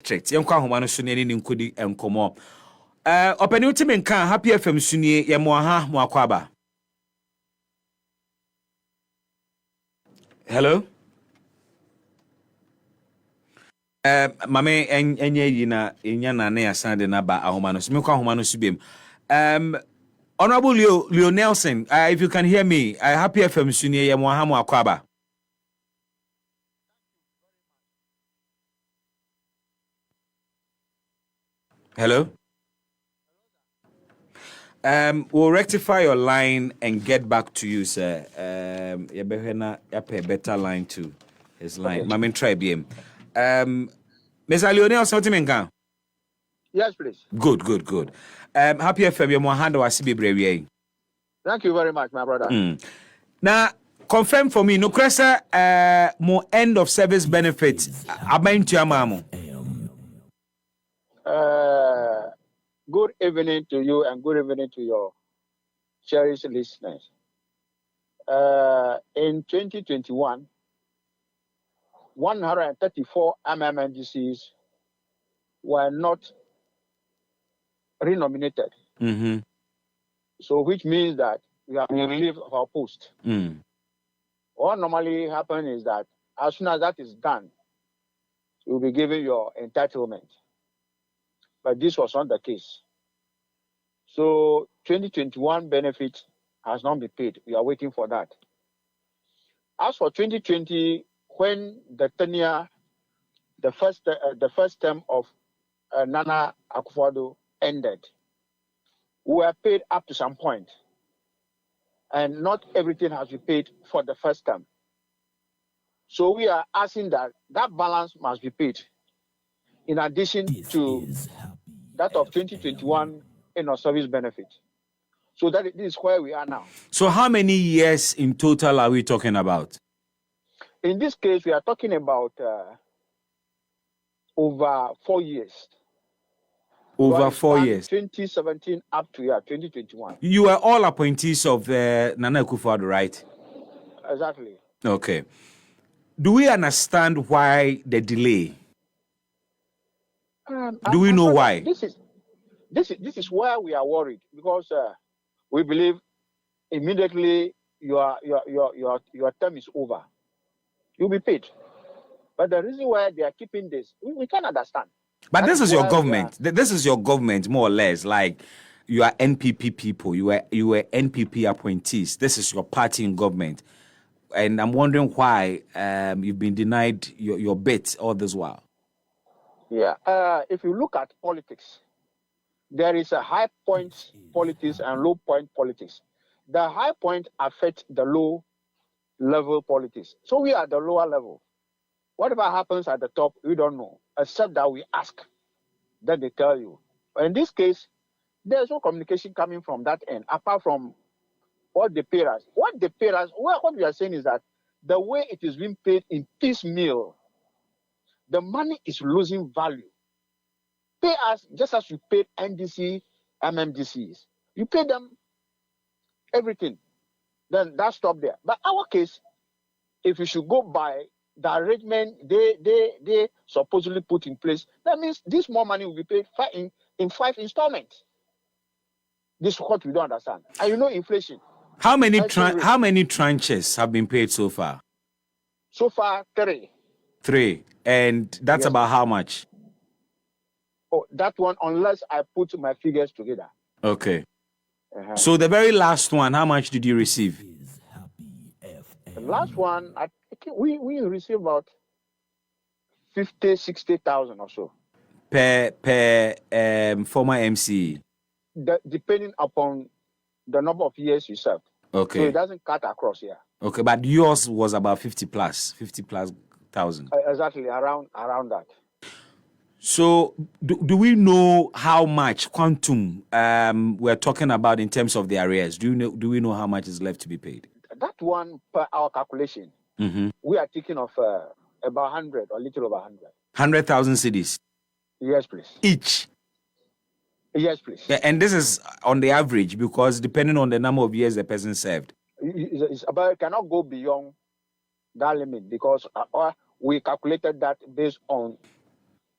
Check. Young Kahumano Sunni in Kudi and Komo. Open ultimate can happy FM Sunni Yamoha Mwakwaba. Hello? Mame enye yina inyana na yasande na ba ahomano. Simiko ahomano subim. Honorable Leo Nelson, if you can hear me, happy FM Sunni Yamoha Mwakwaba. Hello? We'll rectify your line and get back to you, sir. You better a better line to his line. Okay. Mamin try BM. Mr. Lionel, something in Ghana? Yes, please. Good. Happy FM, your hand or Sibi. Thank you very much, my brother. Now, confirm for me, no cressa more end of service benefits. Abain to Amamu. Good evening to you and good evening to your cherished listeners. In 2021, 134 MMNDCs were not renominated. Mm-hmm. So, which means that we have been relieved of our post. What normally happens is that as soon as that is done, you will be given your entitlement. But this was not the case. So 2021 benefit has not been paid. We are waiting for that. As for 2020, when the tenure, the first term of Nana Akufo-Addo ended, we were paid up to some point. And not everything has been paid for the first term. So we are asking that balance must be paid. In addition to that of 2021 in our service benefit. So this is where we are now. So how many years in total are we talking about? In this case, we are talking about over 4 years. Over 4 years. 2017 up to 2021. You were all appointees of Nana Akufo-Addo, right? Exactly. Okay. Do we understand why the delay? Do we know why? This is where we are worried because we believe immediately your term is over, you'll be paid. But the reason why they are keeping this, we can't understand. But this is your government. This is your government, more or less. Like you are NPP people. You were NPP appointees. This is your party in government, and I'm wondering why you've been denied your bit all this while. Yeah, if you look at politics, there is a high point politics and low point politics. The high point affects the low level politics. So we are at the lower level. Whatever happens at the top, we don't know, except that we ask. Then they tell you. But in this case, there's no communication coming from that end, apart from what they pay us. What we are saying is that the way it is being paid in piecemeal, the money is losing value. Pay us just as you paid NDC, MMDCs. You pay them everything. Then that stop there. But our case, if you should go by the arrangement they supposedly put in place, that means this more money will be paid in 5 installments. This is what we don't understand. And you know inflation. How many tranches have been paid so far? So far, 3. 3. And that's about how much? Oh, that one, unless I put my figures together. Okay. So the very last one, how much did you receive? The last one, I think we received about 60,000 or so. Per former MCE? Depending upon the number of years you served. Okay. So it doesn't cut across here. Okay, but yours was about 50 plus thousand. Exactly, around that. So do we know how much quantum we're talking about in terms of the arrears? Do we know how much is left to be paid? That one, per our calculation, we are thinking of about 100 or a little over 100. 100,000 cedis? Yes, please. Each? Yes, please. Yeah, and this is on the average because depending on the number of years the person served. It's about, it cannot go beyond that limit because we calculated that based on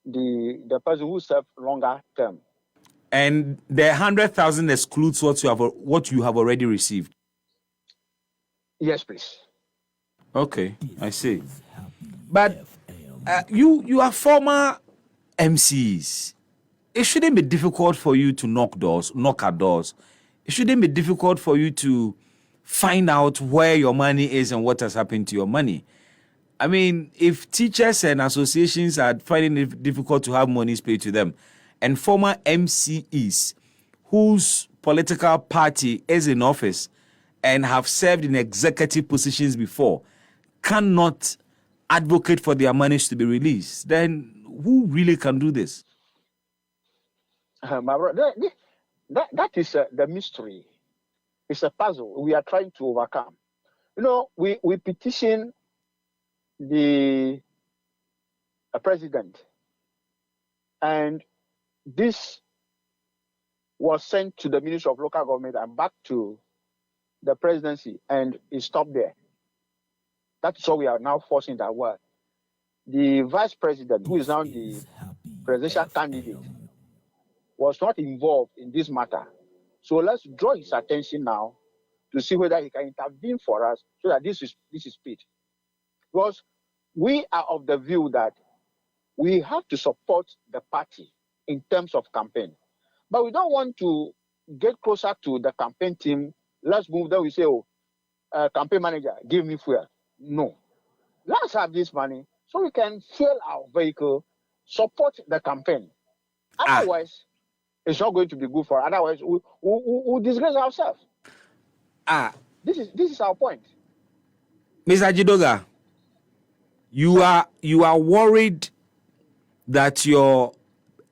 the person who served longer term. And the 100,000 excludes what you have already received. Yes, please. Okay, I see. But you are former MCs. It shouldn't be difficult for you to knock at doors. It shouldn't be difficult for you to find out where your money is and what has happened to your money. I mean, if teachers and associations are finding it difficult to have monies paid to them, and former MCEs whose political party is in office and have served in executive positions before cannot advocate for their monies to be released, then who really can do this? My brother, that is the mystery. It's a puzzle we are trying to overcome. You know, we petition the president, and this was sent to the Ministry of Local Government and back to the presidency, and it stopped there. That's why we are now forcing that work. The vice president, who is now the presidential candidate, was not involved in this matter. So let's draw his attention now to see whether he can intervene for us so that this is paid. Because we are of the view that we have to support the party in terms of campaign. But we don't want to get closer to the campaign team. Let's move there. We say, campaign manager, give me fuel. No. Let's have this money so we can fuel our vehicle, support the campaign. Otherwise, it's not going to be good for us. Otherwise, we'll disgrace ourselves. This is our point. Mr. Jidoga, you are worried that your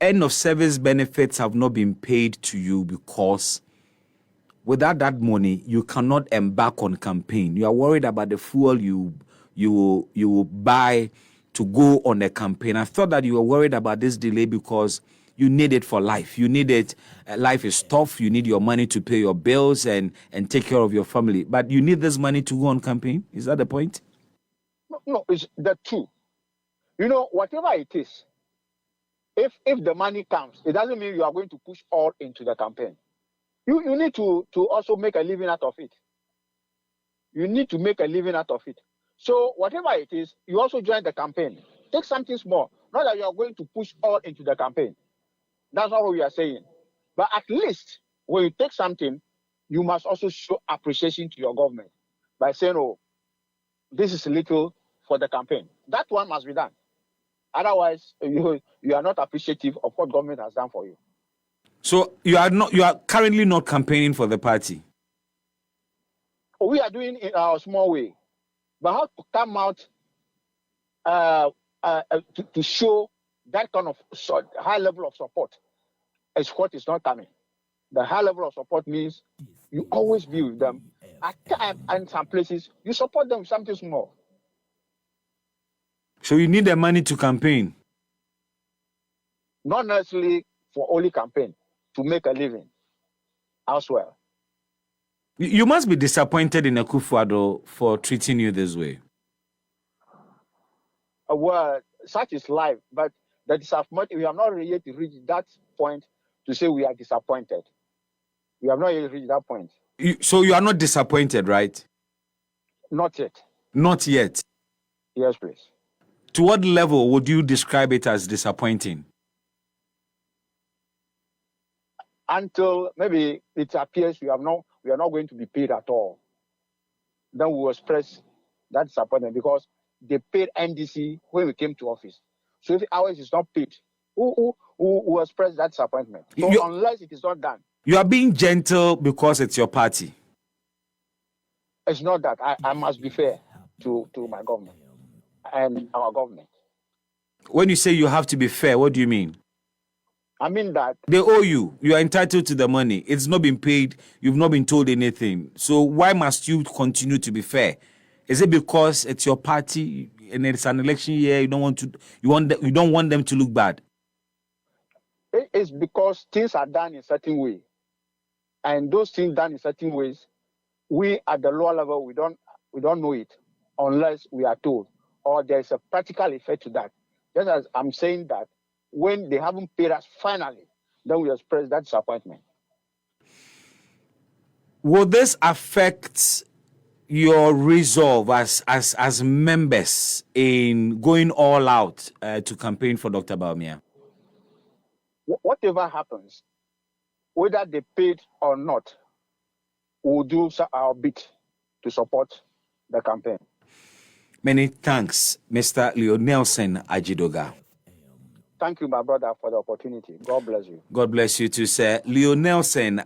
end of service benefits have not been paid to you because without that money you cannot embark on campaign. You are worried about the fuel you will buy to go on a campaign. I thought that you were worried about this delay because you need it for life. You need it. Life is tough. You need your money to pay your bills and take care of your family. But you need this money to go on campaign. Is that the point? No, it's the truth. You know, whatever it is, if the money comes, it doesn't mean you are going to push all into the campaign. You need to also make a living out of it. You need to make a living out of it. So whatever it is, you also join the campaign. Take something small. Not that you are going to push all into the campaign. That's not what we are saying. But at least when you take something, you must also show appreciation to your government by saying, oh, this is little for the campaign. That one must be done. Otherwise, you are not appreciative of what government has done for you. So you are currently not campaigning for the party? We are doing it in our small way. But how to come out to show that kind of high level of support is what is not coming. The high level of support means you always be with them. At times and some places, you support them with something small. So you need the money to campaign? Not necessarily for only campaign, to make a living elsewhere. You must be disappointed in Akufo-Addo for treating you this way. Well, such is life, but the disappointment, we have not yet reached that point to say we are disappointed. We have not yet reached that point. So you are not disappointed, right? Not yet. Not yet? Yes, please. To what level would you describe it as disappointing? Until maybe it appears we are not going to be paid at all. Then we will express that disappointment because they paid NDC when we came to office. So if ours is not paid, who will express that disappointment? So unless it is not done. You are being gentle because it's your party. It's not that. I must be fair to my government and our government. When you say you have to be fair, what do you mean? I mean that they owe you. You are entitled to the money. It's not been paid. You've not been told anything. So why must you continue to be fair? Is it because it's your party and it's an election year? You don't want them to look bad. It's because things are done in a certain way, and those things done in certain ways, we at the lower level we don't know it unless we are told, or there is a practical effect to that. Just as I'm saying that when they haven't paid us finally, then we express that disappointment. Will this affect your resolve as members in going all out to campaign for Dr. Bawumia? Whatever happens, whether they paid or not, we'll do our bit to support the campaign. Many thanks, Mr. Leo Nelson Ajidoga. Thank you, my brother, for the opportunity. God bless you. God bless you too, sir. Leo Nelson